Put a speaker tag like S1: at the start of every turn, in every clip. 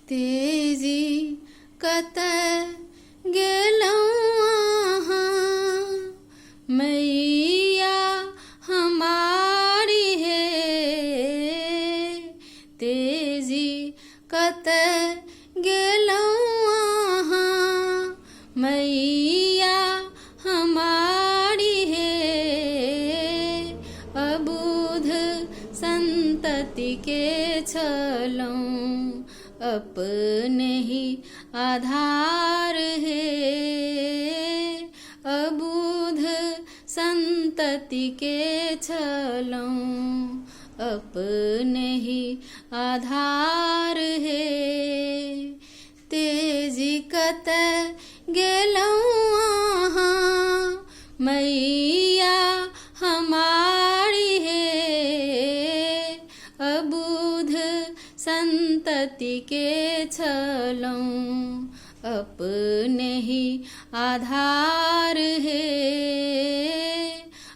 S1: तेजी कतय गेलहुँ अहाँ, मैया हमारी हे। तेजी कतय गेलहुँ अहाँ, मैया हमारी हे। अबुध संतति के छलहुँ, अपने ही आधार है। अबुध संतति के छलहुँ, अपने ही आधार है। तेजी कतय गेलहुँ अहाँ, मैया हमारी है। अबुध संतति के छलहुँ, अपने ही आधार है।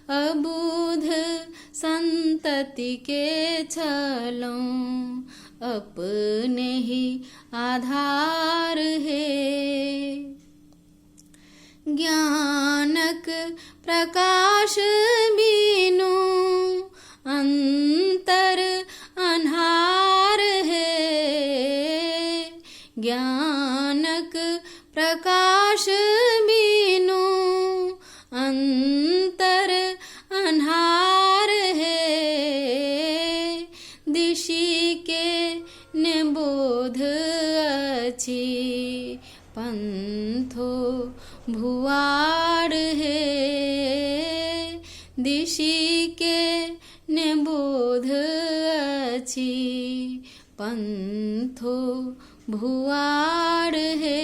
S1: अबुध संतति के छलहुँ, अपने ही आधार है। ज्ञानक प्रकाश बिनु अंतर अन्हार है। ज्ञानक प्रकाश बिनु अंतर अन्हार है। दिशि के निबोध अछि, पंथो भुआर है। दिशि के निबोध अछि, पंथो भुआर है।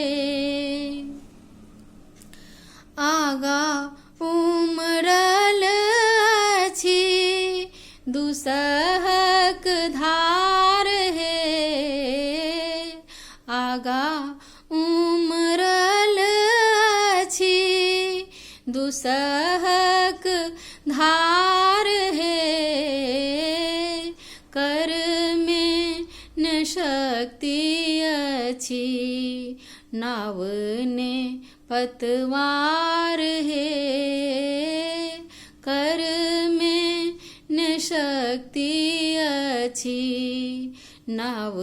S1: आगा उमरल अछि, दुसहक धार है। आगा उमरल अछि, दुसहक धार है। कर में न शक्ति अछि, नाव ने पतवार है। कर में न शक्ति अछि, नाव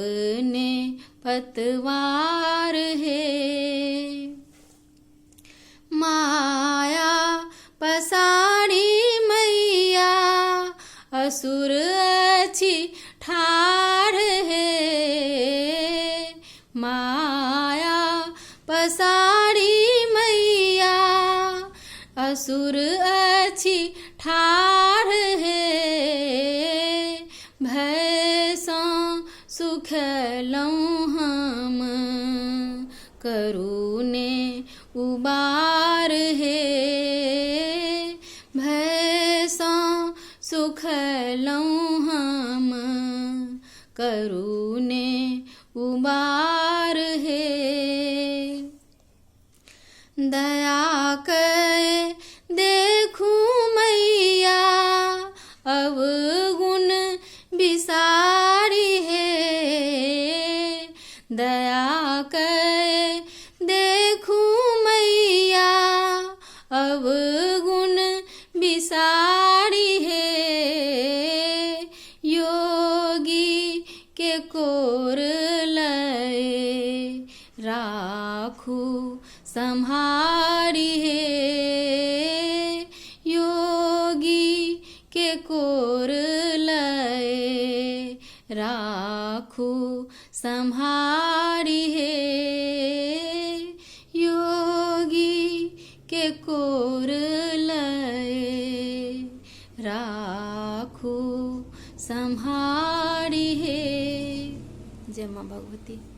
S1: ने पतवार है। माया पसारी मैया, असुर अछि ठाढ़ है। माया पसारी मैया, असुर अछि ठाढ़ है। भय सँ सुखलहुँ हम, करू ने उबार है। भय सँ सुखलहुँ हम, करू ने उबार है। दया कै देखू मैया, अवगुण बिसारी है। दया कै देखू मैया, अवगुण बिसारी है। योगी के कोर लय, राखू सम्हारी है। योगी के कोर लय, राखू सम्हारी है। योगी के कोर लय, राखू सम्हारी है। जय माँ भगवती।